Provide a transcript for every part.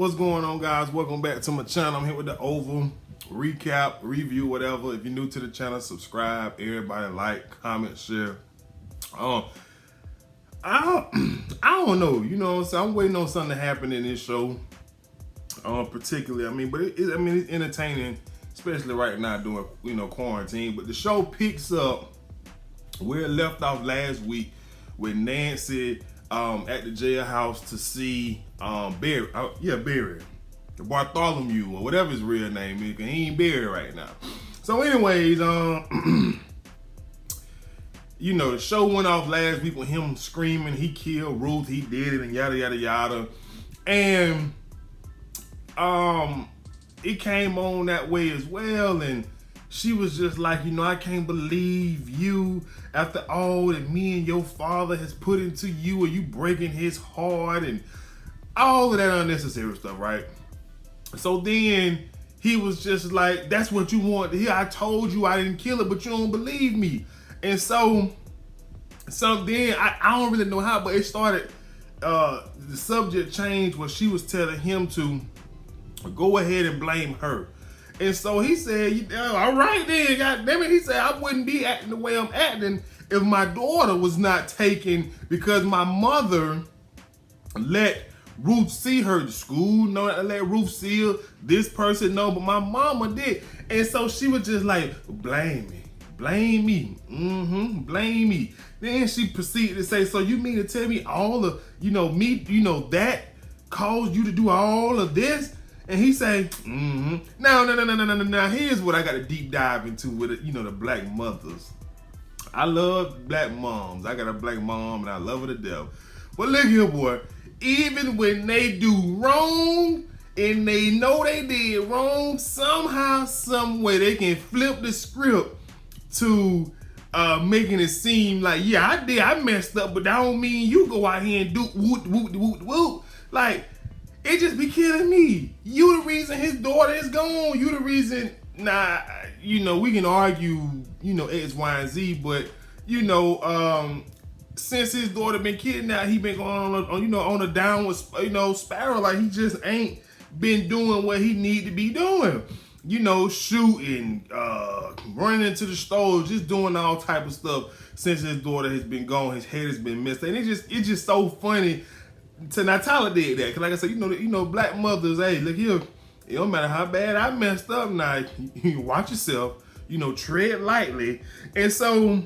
What's going on, guys? Welcome back to my channel. I'm here with the Oval recap, review, whatever. If you're new to the channel, subscribe. Everybody like, comment, share. I don't know. You know what I'm saying? I'm waiting on something to happen in this show. Particularly, but it's entertaining, especially right now during quarantine. But the show picks up where it left off last week with Nancy at the jailhouse to see Barry, the Bartholomew or whatever his real name is, 'cause he ain't Barry right now. So anyways, the show went off last week with him screaming he killed Ruth, he did it, and yada yada yada. And it came on that way as well, and she was just like, I can't believe you, after all that me and your father has put into you, and you breaking his heart, and all of that unnecessary stuff, right? So then he was just like, that's what you want to hear. I told you I didn't kill it, but you don't believe me. And so then I don't really know how, but it started, the subject changed where she was telling him to go ahead and blame her. And so he said, all right then, God damn it. He said, I wouldn't be acting the way I'm acting if my daughter was not taken because my mother let Ruth see her to school, let Ruth see her, this person, no, but my mama did. And so she was just like, blame me, blame me. Then she proceeded to say, so you mean to tell me all of, that caused you to do all of this? And he say, No. Here's what I got to deep dive into with it, the black mothers. I love black moms. I got a black mom and I love her to death. But look here, boy. Even when they do wrong and they know they did wrong, somehow, some way they can flip the script to making it seem like, yeah, I did, I messed up, but that don't mean you go out here and do whoop. Like, it just be killing me. You the reason his daughter is gone. You the reason, we can argue, X, Y, and Z, but, since his daughter been kidnapped, he been going on a downward, spiral. Like, he just ain't been doing what he need to be doing. Shooting, running into the stores, just doing all type of stuff since his daughter has been gone. His head has been missed. And it's just so funny to Natalia did that. Cause like I said, black mothers, hey, look here, it don't matter how bad I messed up now, you watch yourself, tread lightly. And so,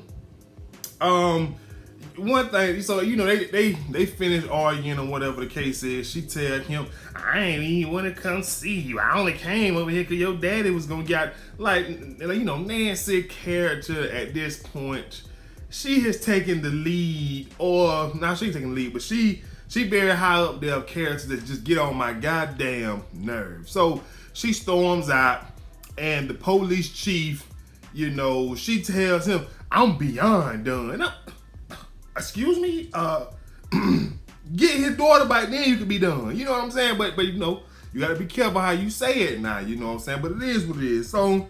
one thing, so, they finished arguing or whatever the case is. She tell him, I ain't even want to come see you. I only came over here because your daddy was going to get, Nancy character at this point, she has taken the lead, or, not she taking the lead, but she very high up there of characters that just get on my goddamn nerves. So she storms out, and the police chief, she tells him, I'm beyond done. Excuse me? Get his daughter back, then you can be done. You know what I'm saying? But you got to be careful how you say it now. You know what I'm saying? But it is what it is. So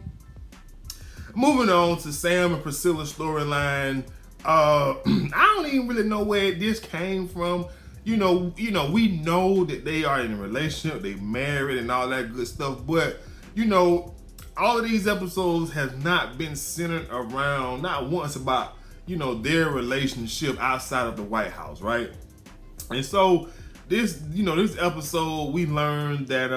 moving on to Sam and Priscilla's storyline. I don't even really know where this came from. We know that they are in a relationship, they married and all that good stuff, but all of these episodes have not been centered around, not once, about their relationship outside of the White House, right? And so this episode, we learned that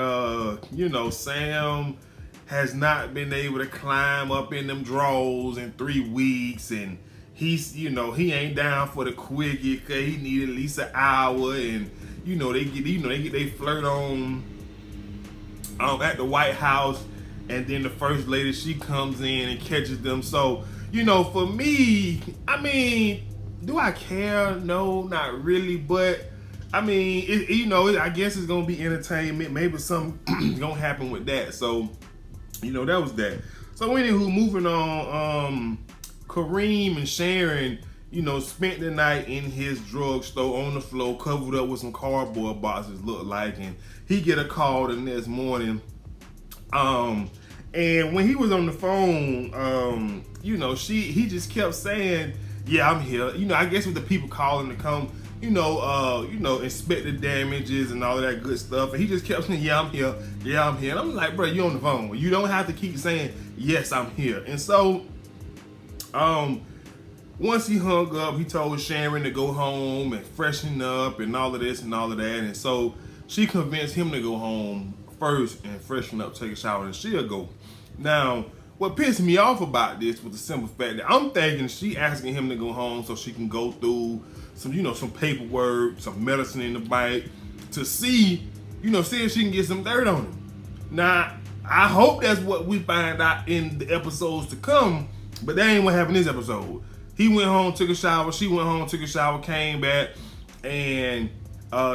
Sam has not been able to climb up in them drawers in 3 weeks, and he's, he ain't down for the quickie because he needed at least an hour, and they flirt on at the White House, and then the first lady, she comes in and catches them. So for me, do I care? No, not really. But I guess it's gonna be entertainment. Maybe something gonna happen with that. So that was that. So anywho, moving on. Kareem and Sharon, spent the night in his drugstore on the floor, covered up with some cardboard boxes, looked like, and he get a call the next morning. And when he was on the phone, he just kept saying, yeah, I'm here. I guess with the people calling to come inspect the damages and all of that good stuff. And he just kept saying, yeah, I'm here. Yeah, I'm here. And I'm like, bro, you on the phone. You don't have to keep saying, yes, I'm here. And so, once he hung up, he told Sharon to go home and freshen up and all of this and all of that. And so she convinced him to go home first and freshen up, take a shower, and she'll go. Now, what pissed me off about this was the simple fact that I'm thinking she asking him to go home so she can go through some paperwork, some medicine in the bite to see if she can get some dirt on him. Now, I hope that's what we find out in the episodes to come, but that ain't what happened in this episode. He went home, took a shower, she went home, took a shower, came back, and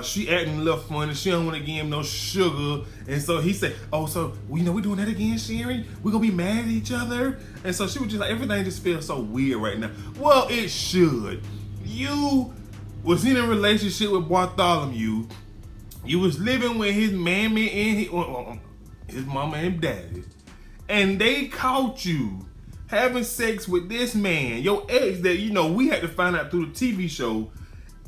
she acting a little funny. She don't want to give him no sugar. And so he said, oh, so we're doing that again, Sharon? We're going to be mad at each other? And so she was just like, everything just feels so weird right now. Well, it should. You was in a relationship with Bartholomew. You was living with his mammy and his mama and daddy. And they caught you having sex with this man, your ex that, we had to find out through the TV show.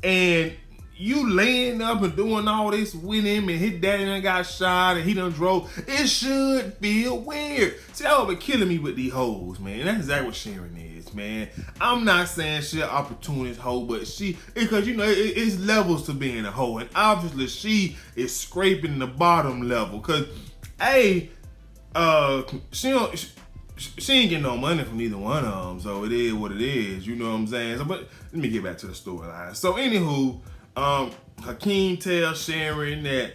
And you laying up and doing all this with him, and his daddy done got shot and he done drove. It should feel weird. See, y'all been killing me with these hoes, man. That's exactly what Sharon is, man. I'm not saying she an opportunist hoe, but because it's levels to being a hoe, and obviously she is scraping the bottom level. Cause, she ain't getting no money from neither one of them, so it is what it is. You know what I'm saying? So, but let me get back to the storyline. So, anywho. Hakeem tells Sharon that,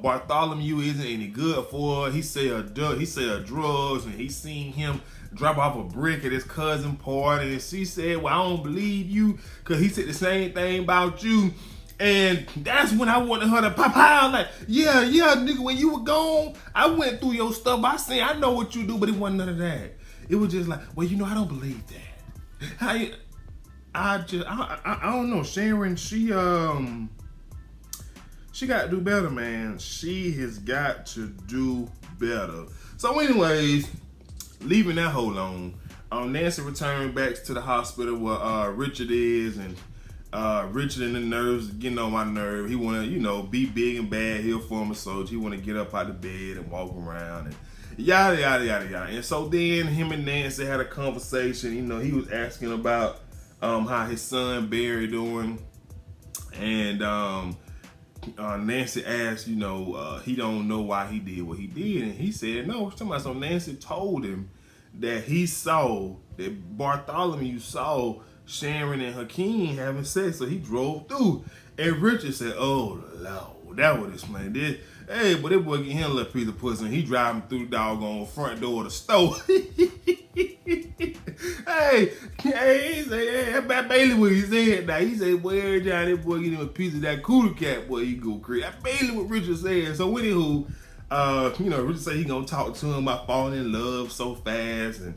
Bartholomew isn't any good for her. He sell drugs, and he seen him drop off a brick at his cousin party. And she said, well, I don't believe you, because he said the same thing about you. And that's when I wanted her to pop out like, yeah, nigga, when you were gone, I went through your stuff. I know what you do, but it wasn't none of that. It was just like, well, I don't believe that. I don't know. Sharon, she got to do better, man. She has got to do better. So anyways, leaving that whole alone, Nancy returned back to the hospital where Richard is, and Richard and the nerves getting on my nerve. He want to, be big and bad. He a former soldier. He want to get up out of bed and walk around and yada, yada, yada, yada. And so then him and Nancy had a conversation. He was asking about how his son Barry doing, and Nancy asked, he don't know why he did what he did, and he said no. So Nancy told him that that Bartholomew saw Sharon and Hakeem having sex, so he drove through. And Richard said, oh Lord, that would explain this. Hey, but that boy getting him a little piece of pussy, and he driving through the doggone front door of the store. Hey, he said, hey, that's Bailey what he said now. He said, well, every time that boy get him a piece of that cooler cat, boy, he go crazy. That's Bailey what Richard said. So anywho, Richard said he gonna talk to him about falling in love so fast and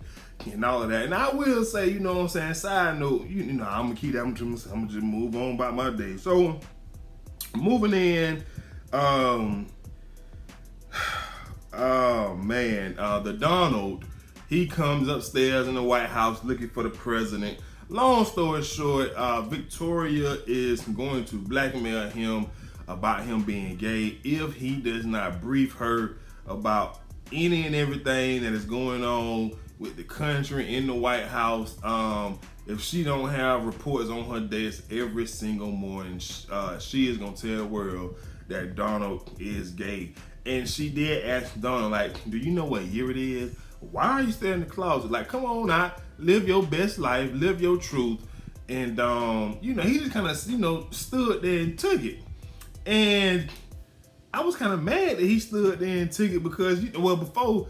all of that. And I will say, side note, I'm gonna keep that, I'm gonna just move on about my day. So moving in, the Donald, he comes upstairs in the White House looking for the president. Long story short, Victoria is going to blackmail him about him being gay if he does not brief her about any and everything that is going on with the country in the White House. If she don't have reports on her desk every single morning, she is gonna tell the world that Donald is gay. And she did ask Donald, like, do you know what year it is? Why are you still in the closet? Like, come on out, live your best life, live your truth. And he just kind of stood there and took it. And I was kind of mad that he stood there and took it because before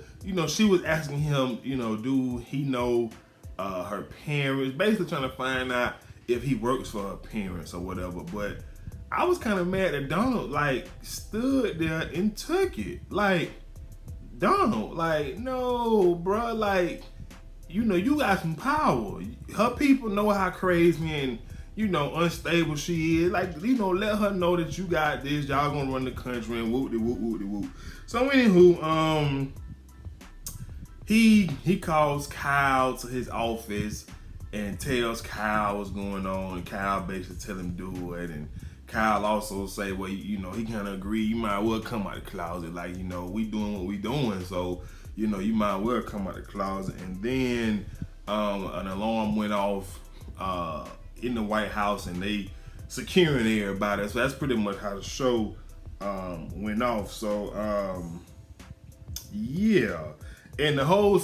she was asking him, do he know her parents, basically trying to find out if he works for her parents or whatever. But I was kind of mad that Donald stood there and took it. Like, Donald, no, bro, you got some power. Her people know how crazy and unstable she is. Let her know that you got this. Y'all gonna run the country and whoop de whoop whoop de whoop. So anywho, he calls Kyle to his office and tells Kyle what's going on, and Kyle basically tell him do it, and Kyle also say, well, he kind of agree, you might well come out the closet, like, we doing what we doing, so, you might well come out the closet. And then an alarm went off in the White House, and they securing everybody. So that's pretty much how the show went off. So yeah. And the whole,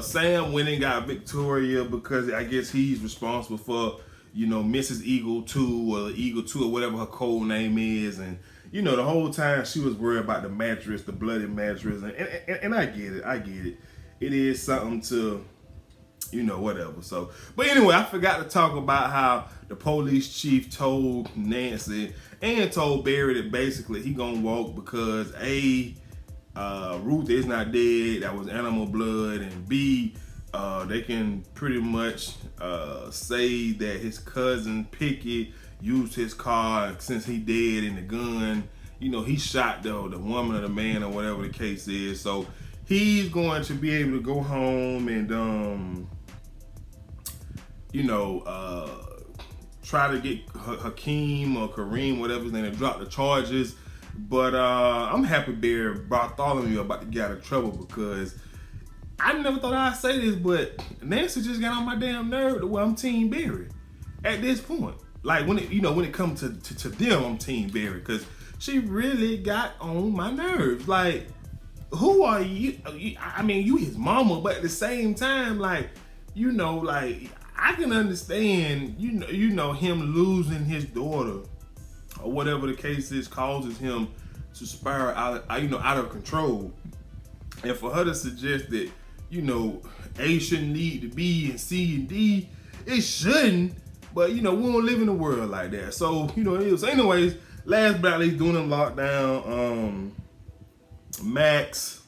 Sam went and got Victoria because I guess he's responsible for, Mrs. Eagle 2 or Eagle 2 or whatever her code name is. And, the whole time she was worried about the mattress, the bloody mattress. And I get it. It is something to, whatever. So, but anyway, I forgot to talk about how the police chief told Nancy and told Barry that basically he gonna walk because Ruth is not dead, that was animal blood, and B, they can pretty much say that his cousin Pickett used his car since he dead in the gun. He shot the woman or the man or whatever the case is. So he's going to be able to go home and try to get Hakeem or Kareem, whatever his name, to drop the charges. But I'm happy Bartholomew about to get out of trouble, because I never thought I'd say this, but Nancy just got on my damn nerve to where I'm Team Barry at this point. Like when it comes to them, I'm Team Barry, because she really got on my nerves. Like, who are you? I mean, you his mama, but at the same time, like, I can understand, him losing his daughter or whatever the case is causes him to spiral out of control. And for her to suggest that, A shouldn't lead to B and C and D, it shouldn't. But, we don't live in a world like that. So, it is. So anyways, last but not least, doing a lockdown, Max,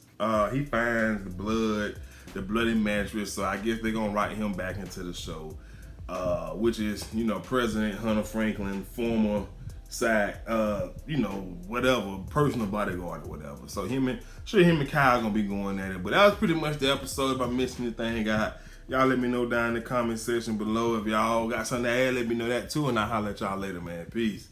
he finds the bloody mattress. So I guess they're going to write him back into the show, which is, President Hunter Franklin, former whatever, personal bodyguard or whatever. So him and Kyle gonna be going at it. But that was pretty much the episode. If I missed anything, y'all let me know down in the comment section below. If y'all got something to add, let me know that too, and I'll holler at y'all later, man. Peace.